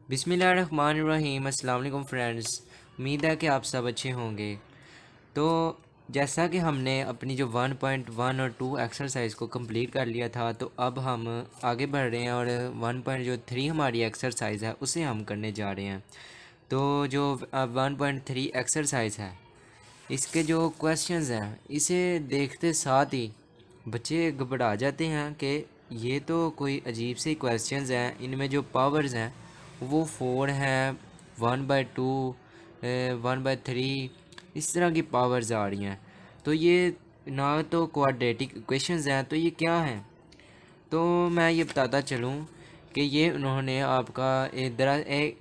बिस्मिल्लाहिर्रहमानिर्रहीम। अस्सलाम वालेकुम फ्रेंड्स। उम्मीद है कि आप सब अच्छे होंगे। तो जैसा कि हमने अपनी जो 1.1 और 2 एक्सरसाइज को कंप्लीट कर लिया था, तो अब हम आगे बढ़ रहे हैं और 1.3 हमारी एक्सरसाइज है उसे हम करने जा रहे हैं। तो जो 1.3 एक्सरसाइज है, इसके जो क्वेश्चंस हैं इसे देखते साथ ही बच्चे घबरा जाते हैं कि ये तो कोई अजीब से क्वेश्चंस हैं, इनमें जो पावर्स हैं वो 4 हैं, 1/2, 1/3, इस तरह की पावर्स आ रही हैं। तो ये ना तो क्वाड्रेटिक इक्वेशंस हैं, तो ये क्या हैं? तो मैं ये बताता चलूँ कि ये उन्होंने आपका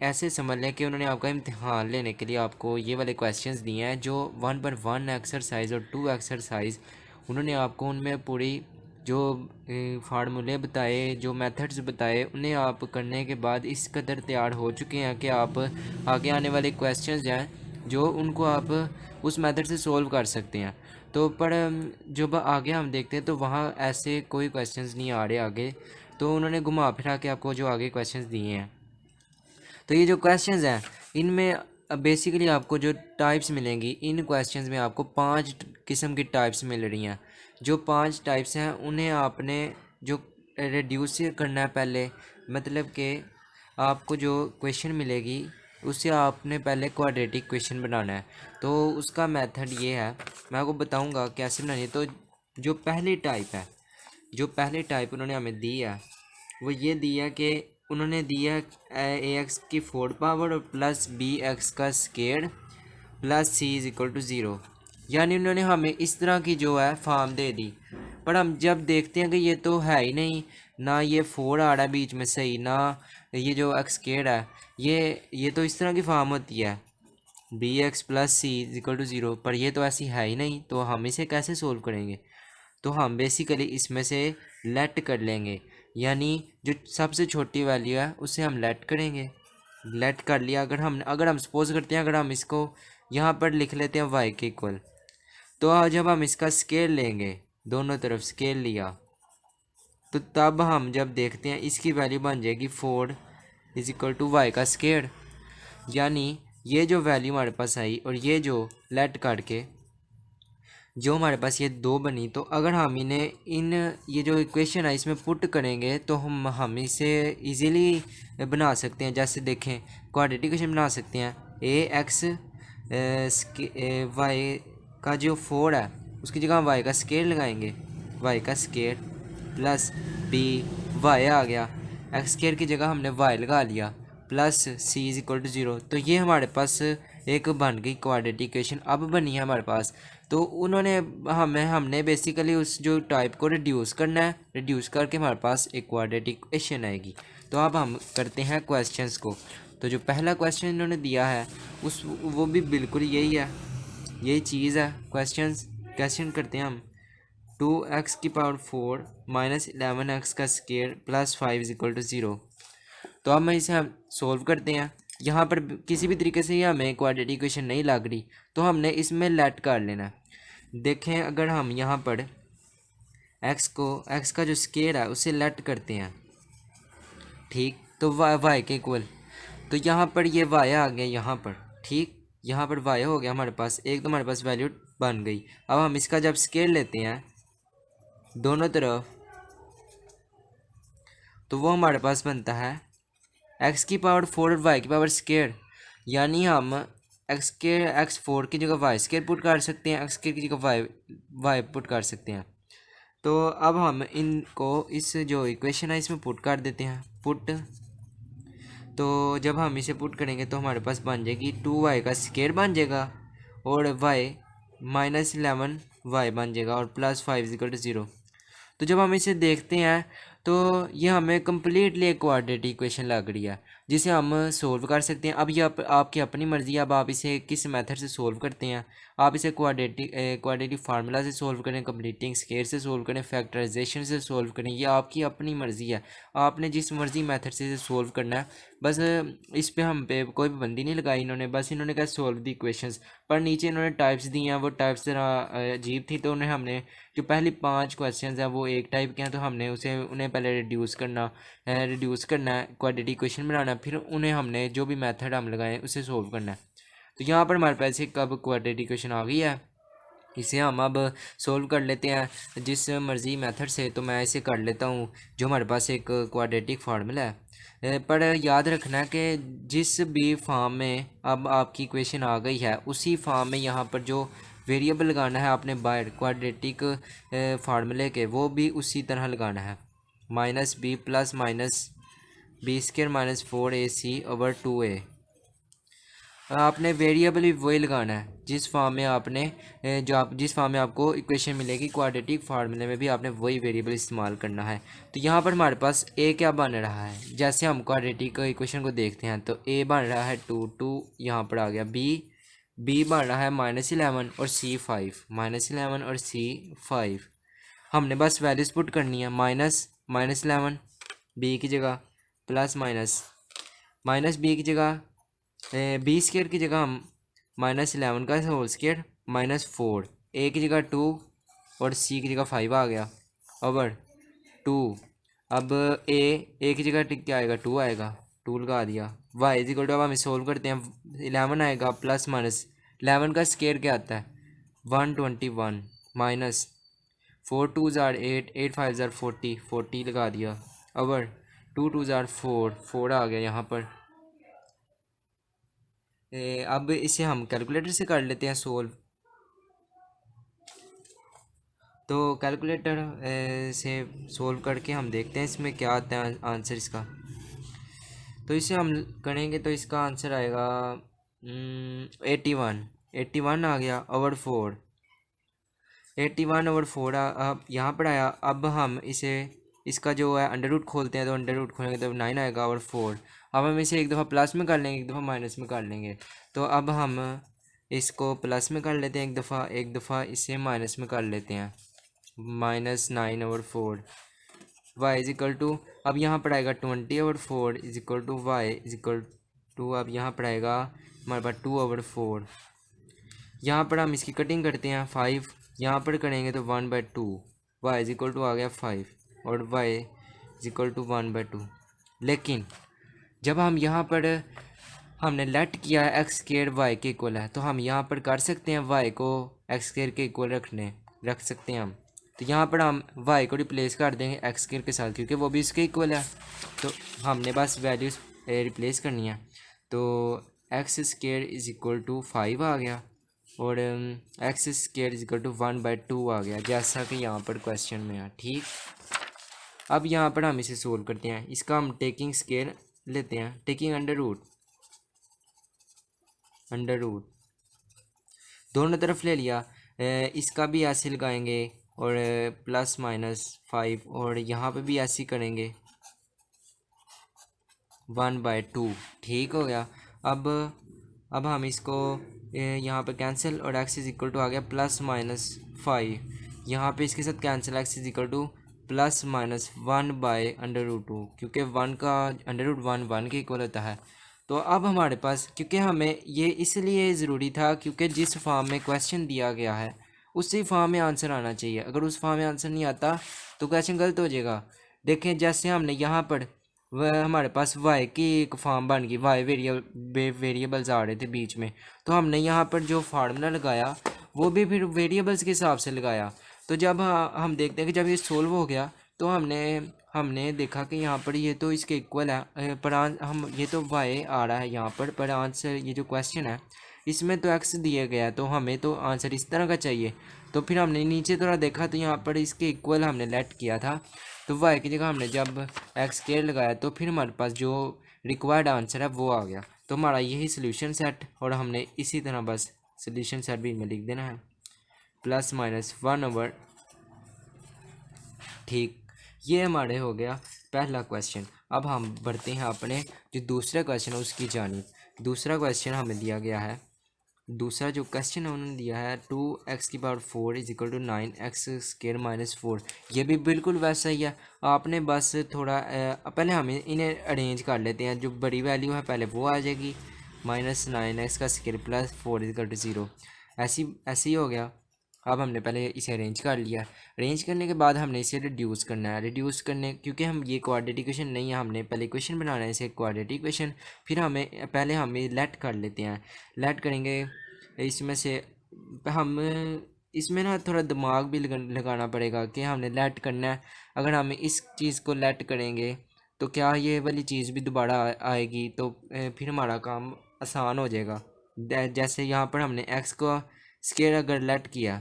ऐसे समझ लें कि उन्होंने आपका इम्तिहान लेने के लिए आपको ये वाले क्वेश्चंस दिए हैं, जो 1/1 एक्सरसाइज और 2 एक्सरसाइज उन्होंने आपको उनमें पूरी जो फार्मूले बताए, जो मेथड्स बताए, उन्हें आप करने के बाद इस कदर तैयार हो चुके हैं कि आप आगे आने वाले क्वेश्चंस हैं जो उनको आप उस मेथड से सोल्व कर सकते हैं। तो पर जब आगे हम देखते हैं तो वहाँ ऐसे कोई क्वेश्चंस नहीं आ रहे आगे, तो उन्होंने घुमा फिरा के आपको जो आगे क्वेश्चंस दिए हैं। तो ये जो क्वेश्चंस हैं इनमें बेसिकली आपको जो टाइप्स मिलेंगी, इन क्वेश्चंस में आपको 5 किस्म की टाइप्स मिल रही हैं। जो 5 टाइप्स हैं उन्हें आपने जो रिड्यूस करना है पहले, मतलब कि आपको जो क्वेश्चन मिलेगी उससे आपने पहले क्वाड्रेटिक क्वेश्चन बनाना है। तो उसका मेथड ये है, मैं आपको बताऊंगा कैसे बनानी है। तो जो पहली टाइप उन्होंने हमें दी है वो ये दी है कि उन्होंने दिया ए एक्स की 4 पावर और प्लस बी एक्स का square plus C is equal to zero. यानी उन्होंने हमें इस तरह की जो है फॉर्म दे दी। पर हम जब देखते हैं कि ये तो है ही नहीं, ना ये 4 आ रहा है बीच में सही, ना ये जो एक्स स्केयर है ये तो इस तरह की फॉर्म होती है b x plus c is equal to zero, पर ये तो ऐसी है ही नहीं। तो हम इसे कैसे सोल्व करेंगे? तो हम बेसिकली इसमें से लेट कर लेंगे, यानी जो सबसे छोटी वैल्यू है उसे हम लेट करेंगे। लेट कर लिया, अगर हम सपोज करते हैं, अगर हम इसको यहाँ पर लिख लेते हैं y के इक्वल, तो जब हम इसका स्केल लेंगे, दोनों तरफ स्केल लिया, तो तब हम जब देखते हैं इसकी वैल्यू बन जाएगी 4 इज इक्वल टू वाई का स्केयर। यानी ये जो वैल्यू हमारे पास आई और ये जो लेट करके जो हमारे पास ये दो बनी, तो अगर हम इन्हें ये जो इक्वेशन है इसमें पुट करेंगे तो हम इसे इजीली बना सकते हैं। जैसे देखें, क्वाड्रेटिक इक्वेशन बना सकते हैं ए एक्स वाई का जो 4 है उसकी जगह हम वाई का स्केयर लगाएंगे, वाई का स्केयर प्लस बी, वाई आ गया, एक्स स्केयर की जगह हमने वाई लगा लिया, plus c is equal to zero. तो ये हमारे पास एक बन गई क्वाड्रेटिक इक्वेशन, अब बनी है हमारे पास। तो उन्होंने हमने बेसिकली उस जो टाइप को रिड्यूस करना है, रिड्यूस करके हमारे पास एक क्वाड्रेटिक इक्वेशन आएगी। तो अब हम करते हैं क्वेश्चंस को। तो जो पहला क्वेश्चन इन्होंने दिया है वो भी बिल्कुल यही है, यही चीज़ है। क्वेश्चन करते हैं हम 2x⁴ माइनस 11x का square plus 5 is equal to zero. तो अब मैं इसे हम सोल्व करते हैं। यहाँ पर किसी भी तरीके से ये हमें क्वाड्रेटिक इक्वेशन नहीं लग रही, तो हमने इसमें लेट कर लेना। देखें, अगर हम यहाँ पर x का जो स्केयर है उसे लेट करते हैं, ठीक, तो y के इक्वल, तो यहाँ पर ये y आ गया यहाँ पर, ठीक, यहाँ पर y हो गया हमारे पास एक, तो हमारे पास वैल्यू बन गई। अब हम इसका जब स्केयर लेते हैं दोनों तरफ, तो वो हमारे पास बनता है x⁴ और y⁴, यानी हम x4 की जगह y² पुट कर सकते हैं, x² की जगह y पुट कर सकते हैं। तो अब हम इनको इस जो इक्वेशन है इसमें पुट कर देते हैं, पुट। तो जब हम इसे पुट करेंगे तो हमारे पास बन जाएगी 2y का स्केयर बन जाएगा और y माइनस 11y बन जाएगा और plus 5 is equal to zero. तो जब हम इसे देखते हैं तो ये हमें कम्प्लीटली एक क्वाड्रेटिक इक्वेशन लग रही है जिसे हम सोल्व कर सकते हैं। अब ये आपकी अपनी मर्ज़ी है, अब आप इसे किस मेथड से सोल्व करते हैं। आप इसे क्वाड्रेटिक फार्मूला से सोल्व करें, कंप्लीटिंग स्केयर से सोल्व करें, फैक्टराइजेशन से सोल्व करें, ये आपकी अपनी मर्ज़ी है। आपने जिस मर्ज़ी मेथड से इसे सोल्व करना है, बस इस पे हम पे कोई पाबंदी नहीं लगाई इन्होंने, बस इन्होंने कहा सोल्व दी इक्वेशंस। पर नीचे इन्होंने टाइप्स दी हैं, वो टाइप्स ज़रा अजीब थी, तो उन्हें हमने जो पहली 5 क्वेश्चंस हैं वो एक टाइप के हैं, तो हमने उन्हें पहले रिड्यूस करना है, क्वाड्रेटिक इक्वेशन बनाना, फिर उन्हें हमने जो भी मेथड हम लगाएं उसे सोल्व करना है। तो यहाँ पर हमारे पास एक अब क्वाड्रेटिक इक्वेशन आ गई है, इसे हम अब सोल्व कर लेते हैं जिस मर्ज़ी मेथड से। तो मैं इसे कर लेता हूँ, जो हमारे पास एक क्वाड्रेटिक फार्मूला है। पर याद रखना है कि जिस भी फॉर्म में अब आपकी इक्वेशन आ गई है, उसी फॉर्म में यहाँ पर जो वेरिएबल लगाना है आपने बाहर क्वाड्रेटिक फार्मूले के, वो भी उसी तरह लगाना है। Minus b plus minus b स्क्र माइनस 4ac/2a। आपने वेरिएबल भी वही लगाना है जिस फॉर्म में आपने जिस फॉर्म में आपको इक्वेशन मिलेगी क्वाड्रेटिक फार्मूले में भी आपने वही वेरिएबल इस्तेमाल करना है। तो यहाँ पर हमारे पास ए क्या बन रहा है, जैसे हम क्वाड्रेटिक इक्वेशन को देखते हैं तो ए बन रहा है 2 यहाँ पर आ गया। बी बन रहा है -11 और सी 5, -11 और सी 5। हमने बस वैल्यूज पुट करनी है, -11 बी की जगह, प्लस माइनस बी की जगह बी स्क्र की जगह हम -11 का होल स्क्र -4, ए की जगह 2 और सी की जगह 5 आ गया ओवर 2। अब ए की जगह क्या आएगा, 2 आएगा, 2 लगा दिया। वाई इज इक्वल टू, अब हम सोल्व करते हैं, 11 आएगा प्लस माइनस 11 का स्क्र क्या आता है 121 माइनस 4 2 ज़ार 8, 8 5 ज़ार 40, 40 लगा दिया ओवर 2 2 ज़ार 4, 4 आ गया यहाँ पर। अब इसे हम कैलकुलेटर से कर लेते हैं सोल्व। तो कैलकुलेटर से सोल्व करके हम देखते हैं इसमें क्या आता है आंसर इसका। तो इसे हम करेंगे तो इसका आंसर आएगा 81 आ गया ओवर 4, 81 ओवर 4 अब यहाँ पर आया। अब हम इसका जो है अंडर रूट खोलते हैं, तो अंडर रूट खोलेंगे तो 9 आएगा ओवर 4। अब हम इसे एक दफ़ा प्लस में कर लेंगे, एक दफ़ा माइनस में कर लेंगे। तो अब हम इसको प्लस में कर लेते हैं एक दफ़ा इसे माइनस में कर लेते हैं, -9 over 4। Y is equal to, अब यहाँ पर आएगा 20 over 4 is equal to y is equal to, अब यहाँ पर आएगा हमारे पास 2 ओवर 4। यहाँ पर हम इसकी कटिंग करते हैं, 5 यहाँ पर करेंगे तो 1/2, वाई इज इक्वल टू आ गया 5 और वाई इज इक्वल टू 1/2। लेकिन जब हम यहाँ पर हमने लेट किया है एक्स स्क्वायर वाई के इक्वल है, तो हम यहाँ पर कर सकते हैं वाई को एक्स स्क्वायर के इक्वल रख सकते हैं हम। तो यहाँ पर हम वाई को रिप्लेस कर देंगे एक्स स्क्वायर के साथ, क्योंकि वो भी इसके इक्वल है। तो हमने बस वैल्यूज रिप्लेस करनी है। तो x square is equal to 5 आ गया और x square is equal to 1/2 आ गया, जैसा कि यहाँ पर क्वेश्चन में है। ठीक, अब यहाँ पर हम इसे सोल्व करते हैं। इसका हम टेकिंग स्क्वायर लेते हैं, टेकिंग अंडर रूट दोनों तरफ ले लिया। इसका भी ऐसे लगाएंगे और +-5 और यहाँ पे भी ऐसे करेंगे 1/2। ठीक हो गया। अब हम इसको यहाँ पे कैंसिल और x इज इक्वल टू आ गया +-5। यहाँ पे इसके साथ cancel, x is equal to +-1/√2, क्योंकि 1 का अंडर रूट 1 के इक्वल होता है। तो अब हमारे पास, क्योंकि हमें ये इसलिए ज़रूरी था क्योंकि जिस फॉर्म में क्वेश्चन दिया गया है उसी फॉर्म में आंसर आना चाहिए। अगर उस फॉर्म में आंसर नहीं आता तो क्वेश्चन गलत हो जाएगा। देखें, जैसे हमने यहाँ पर वह हमारे पास वाई की एक फॉर्म बन गई, वाई वेरिएबल्स आ रहे थे बीच में, तो हमने यहाँ पर जो फार्मूला लगाया वो भी फिर वेरिएबल्स के हिसाब से लगाया। तो जब हम देखते हैं कि जब ये सोल्व हो गया तो हमने देखा कि यहाँ पर ये तो इसके इक्वल है, पर हम ये तो वाई आ रहा है यहाँ पर आंसर ये जो क्वेश्चन है इसमें तो एक्स दिया गया है, तो हमें तो आंसर इस तरह का चाहिए। तो फिर हमने नीचे थोड़ा देखा तो यहाँ पर इसके इक्वल हमने लेट किया था, तो वाई की जगह हमने जब एक्स स्क्वायर लगाया तो फिर हमारे पास जो रिक्वायर्ड आंसर है वो आ गया। तो हमारा यही सोल्यूशन सेट, और हमने इसी तरह बस सोल्यूशन सेट भी में लिख देना है +-1/। ठीक, ये हमारे हो गया पहला क्वेश्चन। अब हम बढ़ते हैं अपने जो दूसरा क्वेश्चन है उसकी जानिब। दूसरा क्वेश्चन हमें दिया गया है दूसरा जो क्वेश्चन उन्होंने दिया है 2x⁴ is equal to 9x² -4, ये भी बिल्कुल वैसा ही है। आपने बस थोड़ा पहले हम इन्हें अरेंज कर लेते हैं। जो बड़ी वैल्यू है पहले वो आ जाएगी, -9x² + 4 इज इक्वल टू 0, ऐसे ही हो गया। अब हमने पहले इसे अरेंज कर लिया। अरेंज करने के बाद हमने इसे रिड्यूस करना है। रिड्यूस करने क्योंकि हम ये क्वाड्रेटिक इक्वेशन नहीं है, हमने पहले इक्वेशन बनाना है इसे क्वाड्रेटिक इक्वेशन। फिर हम लेट कर लेते हैं। लेट करेंगे इसमें से हम इसमें ना थोड़ा दिमाग भी लगाना पड़ेगा कि हमने लेट करना है। अगर हम इस चीज़ को लेट करेंगे तो क्या ये वाली चीज़ भी दोबारा आएगी, तो फिर हमारा काम आसान हो जाएगा। जैसे यहाँ पर हमने x को स्केयर अगर लेट किया,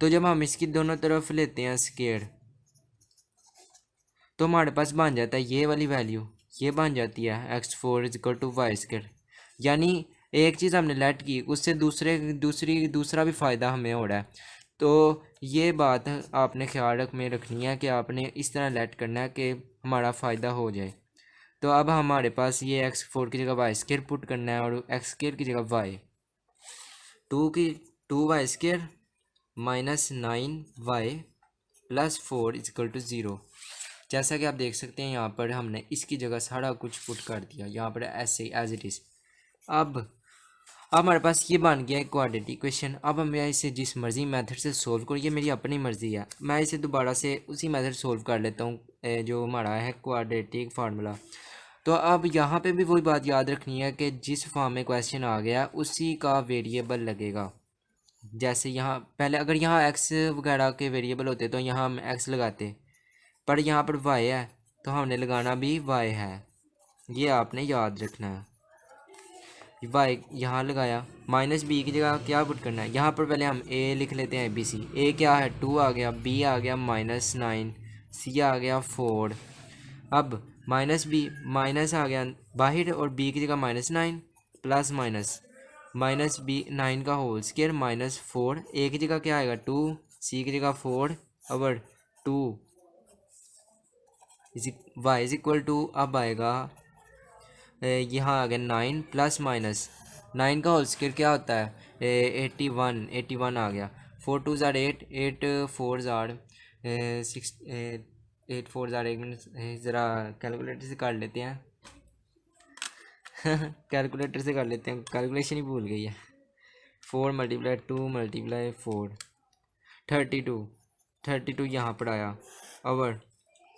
तो जब हम इसकी दोनों तरफ लेते हैं स्केयर, तो हमारे पास बन जाता है ये वाली वैल्यू, ये बन जाती है x4 = y²। यानी एक चीज़ हमने लेट की, उससे दूसरा भी फ़ायदा हमें हो रहा है। तो ये बात आपने ख्याल में रखनी है कि आपने इस तरह लेट करना है कि हमारा फ़ायदा हो जाए। तो अब हमारे पास ये x4 की जगह y² पुट करना है और x² की जगह y, 2y² -9y + 4 is equal to 0। जैसा कि आप देख सकते हैं यहाँ पर हमने इसकी जगह सारा कुछ पुट कर दिया, यहाँ पर ऐसे एज इट इज़। अब हमारे पास ये बन गया है क्वाड्रेटिक इक्वेशन। अब मैं इसे जिस मर्ज़ी मेथड से सोल्व करूँ, ये मेरी अपनी मर्ज़ी है, मैं इसे दोबारा से उसी मेथड सोल्व कर लेता हूँ जो हमारा है क्वाड्रेटिक फार्मूला। तो अब यहाँ पे भी वही बात याद रखनी है कि जिस फॉर्म में क्वेश्चन आ गया उसी का वेरिएबल लगेगा। जैसे यहाँ पहले अगर यहाँ एक्स वगैरह के वेरिएबल होते तो यहाँ हम एक्स लगाते, पर यहाँ पर वाई है तो हमने लगाना भी वाई है। ये आपने याद रखना है। वाई यहाँ लगाया, -b की जगह क्या पुट करना है, यहाँ पर पहले हम a लिख लेते हैं ABC। a क्या है 2 आ गया, b आ गया -9, c आ गया 4। अब -b माइनस आ गया बाहर और b की जगह -9 प्लस माइनस b 9 का होल स्क्वायर -4, a की जगह क्या आएगा 2, c की जगह 4 और 2 y इज इक्वल टू अब आएगा यहाँ आ गया 9 प्लस -9 का होल स्क्वायर क्या होता है 81 आ गया। 4 2 ज़ार 8, 8 4 ज़ार 6, 8 4 ज़ार 1 मिनट ज़रा कैलकुलेटर से कर लेते हैं कैलकुलेटर से कर लेते हैं, कैलकुलेशन ही भूल गई है। 4 × 2 × 4 32 यहाँ पर आया और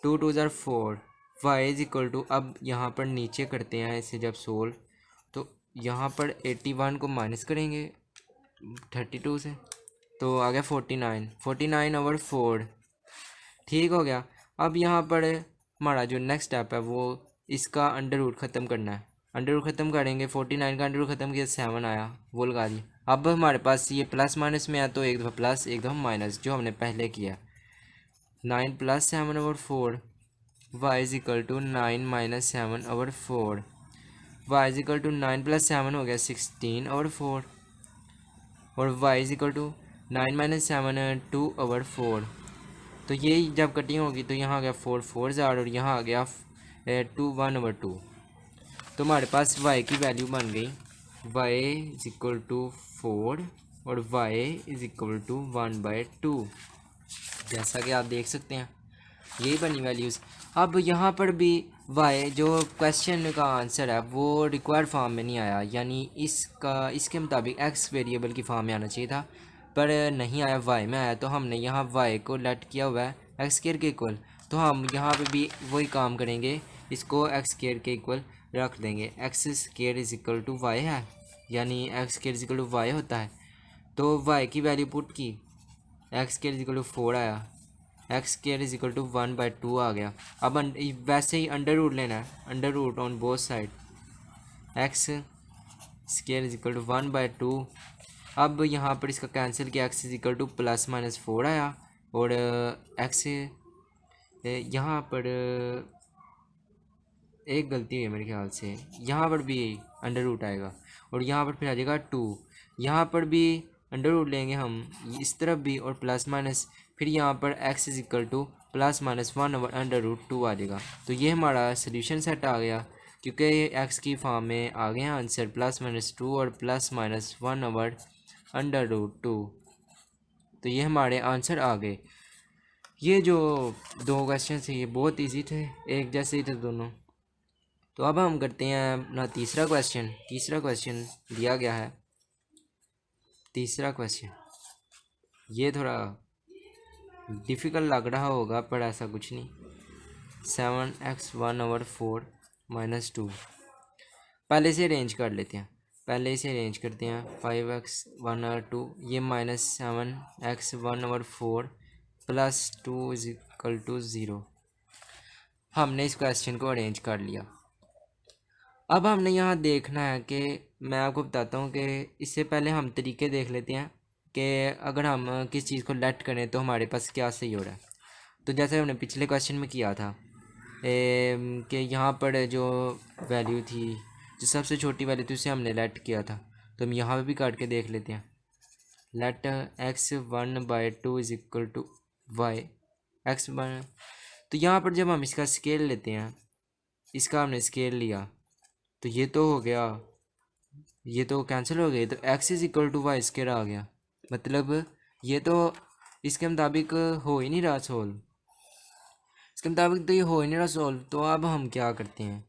2 2 ज़ार 4 y इज इक्वल टू, अब यहाँ पर नीचे करते हैं इसे जब सोल्व, तो यहाँ पर 81 को माइनस करेंगे 32 से तो आ गया 49 ओवर 4, ठीक हो गया। अब यहाँ पर हमारा जो नेक्स्ट स्टेप है वो इसका अंडर रूट ख़त्म करना है। अंडर रूट ख़त्म करेंगे, 49 का अंडर रूट ख़त्म किया 7 आया, वो लगा दिया। अब हमारे पास ये प्लस माइनस में है तो एक दफ़ा प्लस एक दफ़ा माइनस, जो हमने पहले किया 9 + 7 over 4 y is equal to 9 - 7 over 4, y is equal to 9 + 7 हो गया 16 ओवर 4 और y is equal to 9 - 7 2 over 4। तो ये जब कटिंग होगी तो यहाँ आ गया 4 4 ज़ार और यहाँ आ गया 2 1 ओवर 2। तो हमारे पास y की वैल्यू बन गई y इज इक्वल टू 4 और y इज इक्वल टू 1/2, जैसा कि आप देख सकते हैं यही बनी वैल्यूज़। अब यहाँ पर भी y जो क्वेश्चन का आंसर है वो रिक्वायर्ड फॉर्म में नहीं आया, यानी इसके मुताबिक x वेरिएबल की फॉर्म में आना चाहिए था, पर नहीं आया, y में आया। तो हमने यहाँ y को लेट किया हुआ है x² के इक्वल, तो हम यहाँ पे भी वही काम करेंगे, इसको x² के इक्वल रख देंगे। x² is equal to y है, यानी x² is equal to y होता है। तो y की वैल्यू पुट की, x² इज इक्वल टू 4 आया, x² इज इक्वल टू 1/2 आ गया। अब वैसे ही अंडर रूट लेना है, under root on both side, x² is equal to 1/2। अब यहाँ पर इसका कैंसिल किया, x इज इक्वल टू +-4 आया और x यहाँ पर एक गलती हुई है मेरे ख्याल से, यहाँ पर भी अंडर रूट आएगा और यहाँ पर फिर आ जाएगा 2, यहाँ पर भी अंडर रूट लेंगे हम इस तरफ भी और +-, फिर यहाँ पर x is equal to +-1 over under root 2 आ जाएगा। तो ये हमारा सोल्यूशन सेट आ गया क्योंकि एक्स की फॉर्म में आ गए हैं आंसर +-2 और +-1/√2। तो ये हमारे आंसर आ गए। ये जो दो क्वेश्चन थे ये बहुत इजी थे, एक जैसे ही थे दोनों। तो अब हम करते हैं अपना तीसरा क्वेश्चन। तीसरा क्वेश्चन दिया गया है, तीसरा क्वेश्चन ये थोड़ा डिफ़िकल्ट लग रहा होगा पर ऐसा कुछ नहीं। 7x 1/4 -2 पहले से अरेंज कर लेते हैं, पहले इसे अरेंज करते हैं। 5x 1/2 ये -7x 1/4 +2 = 0। हमने इस क्वेश्चन को अरेंज कर लिया। अब हमने यहाँ देखना है कि मैं आपको बताता हूँ कि इससे पहले हम तरीके देख लेते हैं कि अगर हम किस चीज़ को लेट करें तो हमारे पास क्या सही हो रहा है। तो जैसे हमने पिछले क्वेश्चन में किया था कि यहाँ पर जो वैल्यू थी, जो सबसे छोटी वैल्यू थी उसे हमने लेट किया था। तो हम यहाँ पे भी काट के देख लेते हैं। Let x 1/2 = y x 1। तो यहाँ पर जब हम इसका स्केल लेते हैं, इसका हमने स्केल लिया तो ये तो हो गया, ये तो कैंसिल हो गई, तो x = y² आ गया। मतलब ये तो इसके मुताबिक हो ही नहीं रहा सोल्व, इसके मुताबिक तो ये हो ही नहीं रहा सोल्व। तो अब हम क्या करते हैं,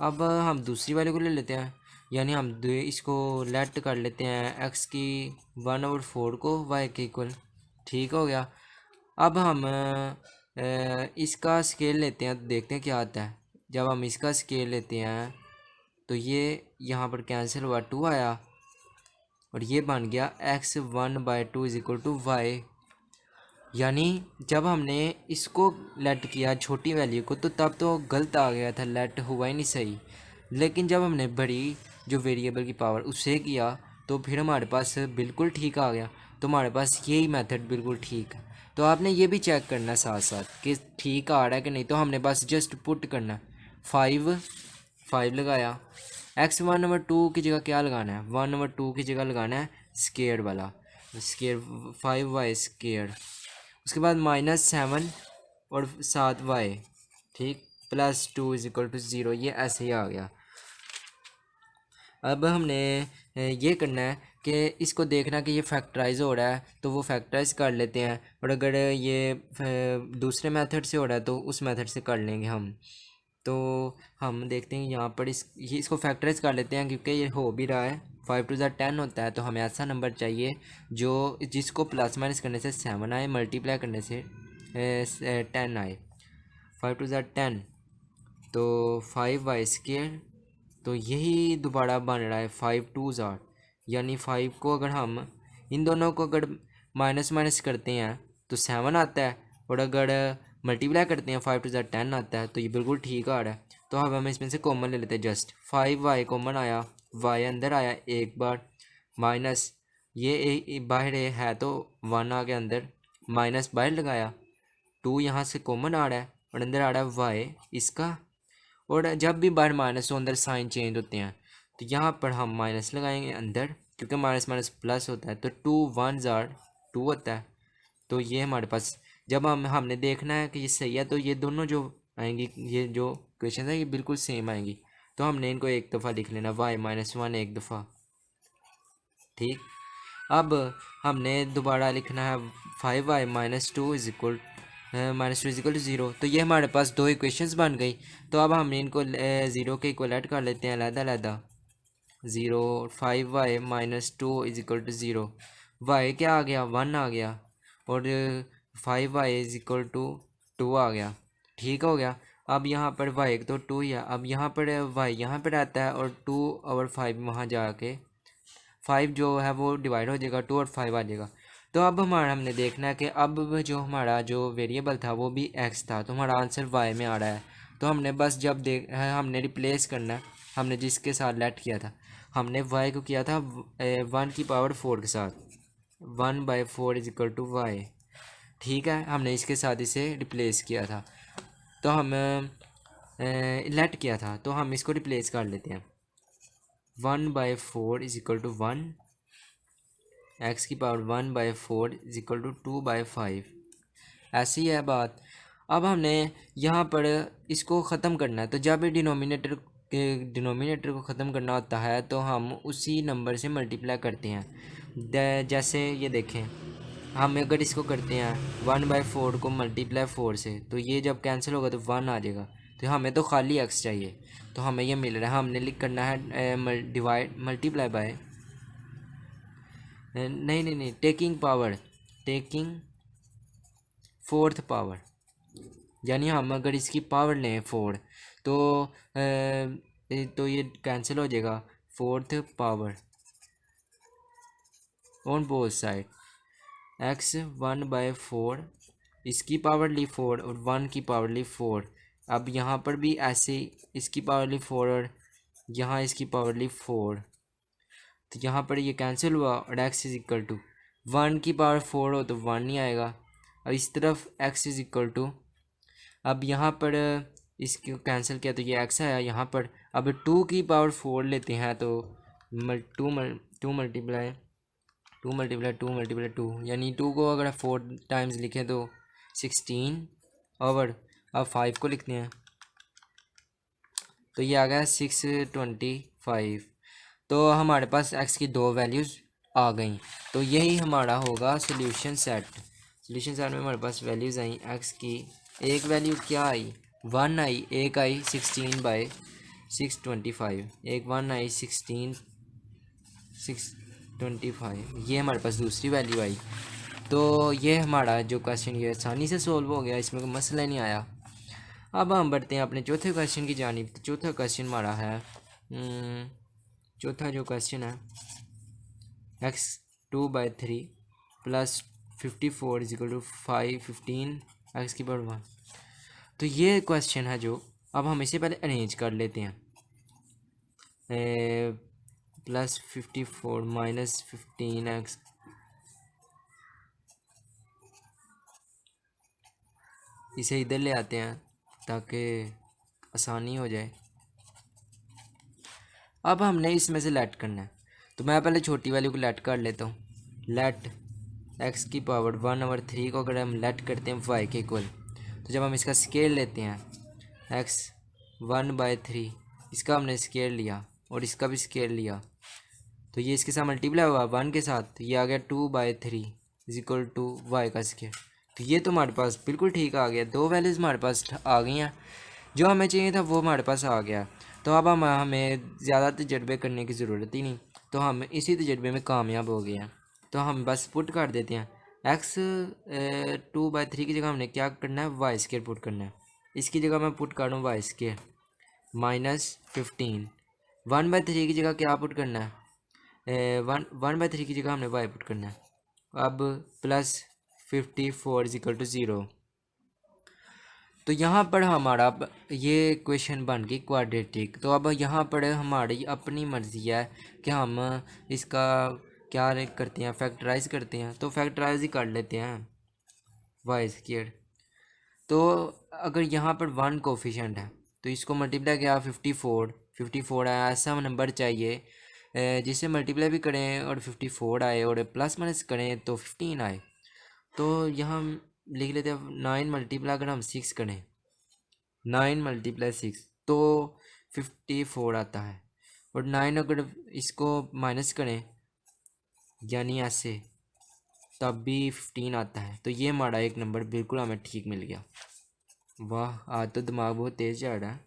अब हम दूसरी वाले को ले लेते हैं, यानी हम इसको लेट कर लेते हैं x की 1/4 को y के इक्वल। ठीक हो गया। अब हम इसका स्केल लेते हैं तो देखते हैं क्या आता है। जब हम इसका स्केल लेते हैं तो ये यहाँ पर कैंसिल हुआ, 2 आया और ये बन गया x 1/2 = y। यानी जब हमने इसको लेट किया छोटी वैल्यू को तो तब तो गलत आ गया था, लेट हुआ ही नहीं सही। लेकिन जब हमने बड़ी जो वेरिएबल की पावर उससे किया तो फिर हमारे पास बिल्कुल ठीक आ गया। तो हमारे पास यही मेथड बिल्कुल ठीक है। तो आपने ये भी चेक करना है साथ साथ कि ठीक आ रहा है कि नहीं। तो हमने बस जस्ट पुट करना है, 5 लगाया। x 1/2 की जगह क्या लगाना है, 1/2 की जगह लगाना है स्केयर वाला, स्केयर 5y²। उसके बाद -7 और 7y, ठीक, +2 = 0। ये ऐसे ही आ गया। अब हमने ये करना है कि इसको देखना कि ये फैक्टराइज हो रहा है तो वो फैक्टराइज कर लेते हैं, और अगर ये दूसरे मेथड से हो रहा है तो उस मेथड से कर लेंगे हम। तो हम देखते हैं यहाँ पर इसको फैक्टराइज कर लेते हैं क्योंकि ये हो भी रहा है। 5 × 10 होता है, तो हमें ऐसा नंबर चाहिए जो जिसको प्लस माइनस करने से 7 आए, मल्टीप्लाई करने से 10 आए। 5 × 10 तो 5y²। तो यही दोबारा बन रहा है 5 2 ज़ार, यानी 5 को अगर हम इन दोनों को अगर माइनस माइनस करते हैं तो 7 आता है, और अगर मल्टीप्लाई करते हैं 5 × 10 आता है। तो ये बिल्कुल ठीक आ रहा है। तो अब हम इसमें से कॉमन ले लेते हैं, जस्ट 5y कॉमन आया, y अंदर आया एक बार, माइनस ये बाहर है तो 1 आ गया अंदर, माइनस बाहर लगाया, 2 यहाँ से कॉमन आ रहा है और अंदर आ रहा है y इसका। और जब भी बाहर माइनस हो अंदर साइन चेंज होते हैं, तो यहाँ पर हम माइनस लगाएंगे अंदर, क्योंकि माइनस माइनस प्लस होता है। तो 2 1 ज़ार 2 होता है। तो ये हमारे पास जब हमने देखना है कि ये सही है, तो ये दोनों जो आएंगी, ये जो क्वेश्चन है ये बिल्कुल सेम आएंगी। तो हमने इनको एक दफ़ा लिख लेना, y -1 एक दफ़ा, ठीक। अब हमने दोबारा लिखना है 5y -2 = 0। तो ये हमारे पास दो इक्वेशंस बन गई। तो अब हम इनको 0 के इक्वल ऐड कर लेते हैं अलग-अलग। 0 5y -2 = 0, y क्या आ गया, 1 आ गया, और 5y = 2 आ गया। ठीक हो गया। अब यहाँ पर y तो 2 ही है, अब यहाँ पर y यहाँ पर आता है और 2 और 5 वहाँ जाके 5 जो है वो डिवाइड हो जाएगा, 2 और 5 आ जाएगा। तो अब हमने देखना है कि अब जो हमारा जो वेरिएबल था वो भी x था, तो हमारा आंसर y में आ रहा है। तो हमने बस जब हमने रिप्लेस करना है, हमने जिसके साथ लेट किया था, हमने y को किया था 1⁴ के साथ, 1/4 = y। ठीक है, हमने इसके साथ इसे रिप्लेस किया था, तो हम लेट किया था, तो हम इसको रिप्लेस कर लेते हैं। 1/4 = 1, x की पावर 1/4 = 2/5। ऐसी है बात। अब हमने यहाँ पर इसको ख़त्म करना है, तो जब भी डिनोमिनेटर के डिनोमिनेटर को ख़त्म करना होता है तो हम उसी नंबर से मल्टीप्लाई करते हैं। जैसे ये देखें, हम अगर इसको करते हैं 1/4 को मल्टीप्लाई 4 से, तो ये जब कैंसिल होगा तो 1 आ जाएगा। तो हमें तो खाली x चाहिए, तो हमें ये मिल रहा है। हमने लिख करना है डिवाइड मल्टीप्लाई बाय नहीं, taking power, taking fourth power, यानी हम अगर इसकी पावर लें 4 तो ये कैंसिल हो जाएगा। Fourth power on both side, x 1/4, इसकी पावर ली 4 और 1 की पावर ली 4। अब यहाँ पर भी ऐसे इसकी पावर ली 4 और यहाँ इसकी पावर ली 4, तो यहाँ पर ये कैंसिल हुआ और x इज इक्वल टू 1 की पावर 4 हो तो 1 नहीं आएगा। और इस तरफ x इज इक्वल टू, अब यहाँ पर इसको कैंसिल किया तो ये x आया यहाँ पर। अब 2 की पावर 4 लेते हैं तो 2 मल्टीप्लाई 2, यानी 2 को अगर 4 टाइम्स लिखें तो 16 ओवर। अब 5 को लिखते हैं तो ये आ गया 625। तो हमारे पास x की 2 वैल्यूज़ आ गई। तो यही हमारा होगा सोल्यूशन सेट। सोल्यूशन सेट में हमारे पास वैल्यूज़ आई x की। एक वैल्यू क्या आई, 1 आई, एक आई 16/625, एक 1 आई 625, ये हमारे पास दूसरी वैल्यू आई। तो ये हमारा जो क्वेश्चन ये आसानी से सोल्व हो गया, इसमें कोई मसला नहीं आया। अब हम बढ़ते हैं अपने चौथे क्वेश्चन की जानिब। तो चौथा क्वेश्चन हमारा है, चौथा जो क्वेश्चन है x 2/3 plus 54 is equal to 15 x की पावर 1। तो ये क्वेश्चन है जो, अब हम इसे पहले अरेंज कर लेते हैं। प्लस 54 माइनस 15x, इसे इधर ले आते हैं ताकि आसानी हो जाए। अब हमने इसमें से लेट करना है, तो मैं पहले छोटी वैल्यू को लेट कर लेता हूँ। लेट x की पावर 1/3 को अगर हम लेट करते हैं y के इक्वल, तो जब हम इसका स्केल लेते हैं x 1/3, इसका हमने स्केल लिया और इसका भी स्केल लिया, तो ये इसके साथ मल्टीप्लाई हुआ 1 के साथ, तो ये आ गया 2/3 इज इक्वल टू y का स्केल। तो ये तो हमारे पास बिल्कुल ठीक आ गया। 2 वैल्यूज़ हमारे पास आ गई हैं, जो हमें चाहिए था वो हमारे पास आ गया। तो अब हमें ज़्यादा तजर्बे करने की ज़रूरत ही नहीं, तो हम इसी तजर्बे में कामयाब हो गए हैं। तो हम बस पुट कर देते हैं x 2/3 की जगह हमने क्या करना है, वाई स्केयर पुट करना है। इसकी जगह मैं पुट कर दूँ वाई स्केयर माइनस 15। 1/3 की जगह क्या पुट करना है, 1/3 की जगह हमने वाई पुट करना है। अब प्लस 54 इज इक्वल टू 0। तो यहाँ पर हमारा ये क्वेश्चन बन गई क्वाड्रेटिक। तो अब यहाँ पर हमारी अपनी मर्ज़ी है कि हम इसका क्या करते हैं, फैक्टराइज करते हैं। तो फैक्टराइज ही कर लेते हैं वाई स्क्वायर। तो अगर यहाँ पर 1 कोफिशेंट है तो इसको मल्टीप्लाई किया 54 आया। ऐसा नंबर चाहिए जिसे मल्टीप्लाई भी करें और 54 आए और प्लस माइनस करें तो 15 आए। तो यहाँ हम लिख लेते हैं 9 मल्टीप्लाई अगर हम 6 करें, 9 × 6 तो 54 आता है। और 9 अगर इसको माइनस करें यानी ऐसे, तब भी 15 आता है। तो ये हमारा एक नंबर बिल्कुल हमें ठीक मिल गया। वाह, आज तो दिमाग बहुत तेज़ चल रहा है।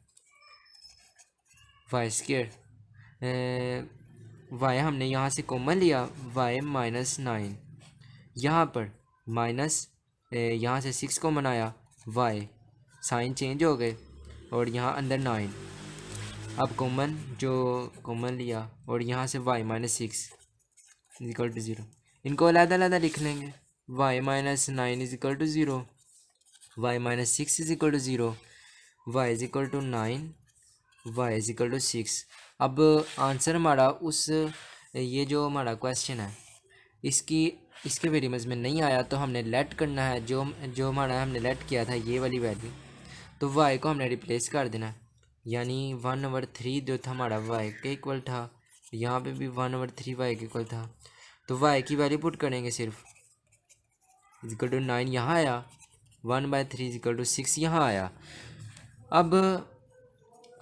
वाई स्क्वायर, वाई हमने यहाँ से कॉमन लिया, वाई -9, यहाँ पर माइनस, यहाँ से 6 को बनाया, वाई साइन चेंज हो गए और यहाँ अंदर 9। अब कॉमन जो कॉमन लिया और यहाँ से वाई -6 इक्वल टू 0। इनको अलग-अलग लिख लेंगे। Y -9 is equal to 0, y -6 is equal to 0, y is equal to 9, y is equal to 6। अब आंसर हमारा उस ये जो हमारा क्वेश्चन है इसके वेरिएबल्स में नहीं आया, तो हमने लेट करना है। जो हमारा हमने लेट किया था ये वाली वैल्यू, तो वाई को हमने रिप्लेस कर देना, यानी 1/3 जो था हमारा वाई के इक्वल था, यहाँ पे भी 1/3 वाई के इक्वल था। तो वाई की वैल्यू पुट करेंगे सिर्फ, इक्वल टू 9 यहाँ आया, 1/3 इक्वल टू 6 यहाँ आया। अब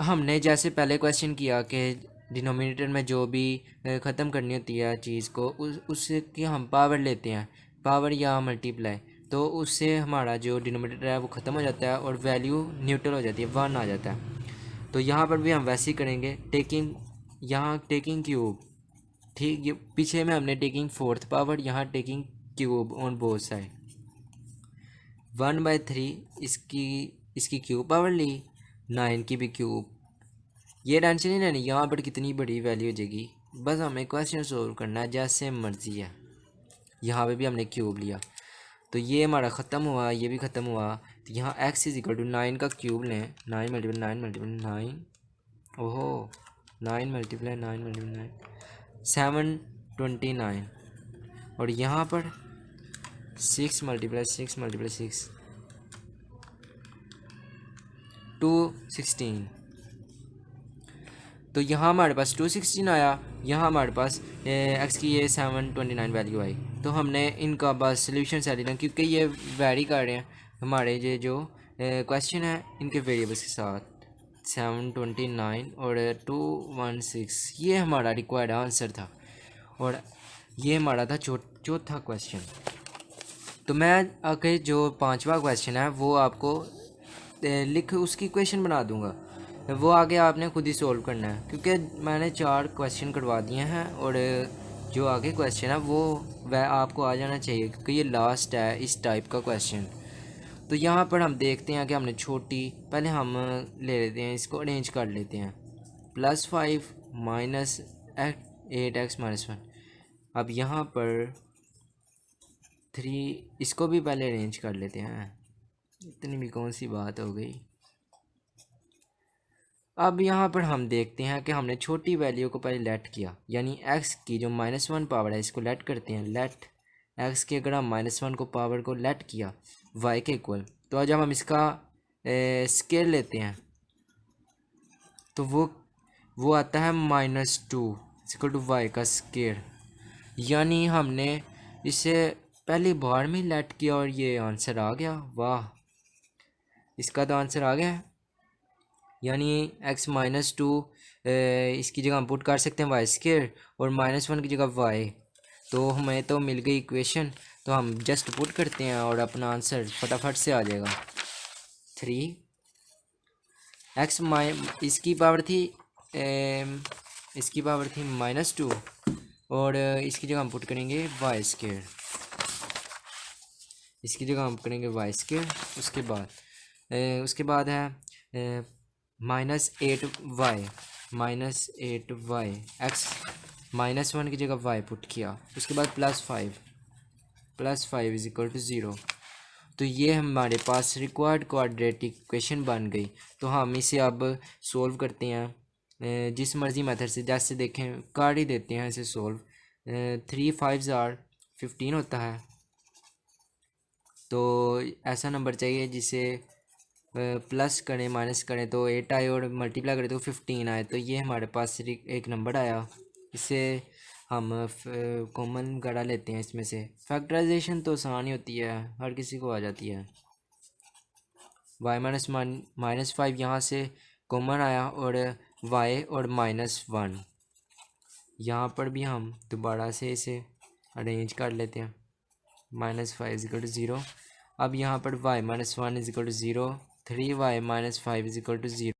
हमने जैसे पहले क्वेश्चन किया कि डिनोमिनेटर में जो भी ख़त्म करनी होती है चीज़ को उसकी हम पावर लेते हैं, पावर या मल्टीप्लाई, तो उससे हमारा जो डिनोमिनेटर है वो ख़त्म हो जाता है और वैल्यू न्यूट्रल हो जाती है, 1 आ जाता है। तो यहाँ पर भी हम वैसे ही करेंगे, टेकिंग यहाँ टेकिंग क्यूब, ठीक, ये पीछे में हमने टेकिंग फोर्थ पावर, यहाँ taking cube on both side, 1/3 इसकी क्यूब पावर ली, 9 की भी क्यूब। ये टेंशन ही नहीं यहाँ पर कितनी बड़ी वैल्यू हो जाएगी, बस हमें क्वेश्चन सोल्व करना है जैसे मर्जी है। यहाँ पे भी हमने क्यूब लिया तो ये हमारा ख़त्म हुआ, ये भी ख़त्म हुआ। तो यहाँ x इज इक्वल टू 9 का क्यूब लें, 9 मल्टीपल 9 मल्टीपल 9, ओहो 9 मल्टीप्लाई 9 मल्टीपल 9, 729, और यहाँ पर 6 मल्टीप्लाई 6 मल्टीप्लाई 6, 216। तो यहाँ हमारे पास 216 आया, यहाँ हमारे पास x की ये 729 वैल्यू आई। तो हमने इनका बस सोल्यूशन सेट लेना, क्योंकि ये वेरी कर रहे हैं हमारे ये जो क्वेश्चन है इनके वेरिएबल्स के साथ। 729 और 216 ये हमारा रिक्वायर्ड आंसर था, और ये हमारा था चौथा क्वेश्चन। तो मैं आगे जो पांचवा क्वेश्चन है वो आपको लिख उसकी क्वेश्चन बना दूंगा, वो आगे आपने खुद ही सोल्व करना है, क्योंकि मैंने 4 क्वेश्चन करवा दिए हैं और जो आगे क्वेश्चन है वो वह आपको आ जाना चाहिए, क्योंकि ये लास्ट है इस टाइप का क्वेश्चन। तो यहाँ पर हम देखते हैं कि हमने छोटी, पहले हम ले लेते हैं, इसको अरेंज कर लेते हैं, +5 माइनस 8x माइनस 1। अब यहाँ पर 3, इसको भी पहले अरेंज कर लेते हैं, इतनी भी कौन सी बात हो गई। अब यहाँ पर हम देखते हैं कि हमने छोटी वैल्यू को पहले लेट किया, यानी x की जो -1 पावर है इसको लेट करते हैं, लेट x की अगर हम -1 को पावर को लेट किया y के इक्वल, तो आज हम इसका स्केयर लेते हैं तो वो आता है -2 इक्वल टू y का स्केयर, यानी हमने इसे पहली बार में लेट किया और ये आंसर आ गया। वाह, इसका तो आंसर आ गया, यानी x -2 इसकी जगह हम पुट कर सकते हैं y स्क्वायर, और -1 की जगह y, तो हमें तो मिल गई इक्वेशन। तो हम जस्ट पुट करते हैं और अपना आंसर फटाफट से आ जाएगा। 3 x इसकी पावर थी -2, और इसकी जगह हम पुट करेंगे y स्क्वायर, इसकी जगह हम करेंगे y स्क्वायर। उसके बाद है -8y x -1 की जगह y पुट किया, उसके बाद +5 इज इक्वल टू 0। तो ये हमारे पास रिक्वायर्ड क्वाड्रेटिक इक्वेशन बन गई। तो हम इसे अब सोल्व करते हैं जिस मर्ज़ी मेथड से, जैसे देखें कर ही देते हैं इसे सोल्व। 3 5 15 होता है, तो ऐसा नंबर चाहिए जिसे प्लस करें माइनस करें तो 8 आए और मल्टीप्लाई करें तो 15 आए। तो ये हमारे पास एक नंबर आया, इसे हम कॉमन करा लेते हैं इसमें से। फैक्टराइजेशन तो आसान ही होती है, हर किसी को आ जाती है। y -5 यहाँ से कॉमन आया, और y और -1 यहाँ पर भी हम दोबारा से इसे अरेंज कर लेते हैं, -5 इज इक्वल टू 0। अब यहाँ पर y -1 is equal to 0, 3y -5 is equal to 0।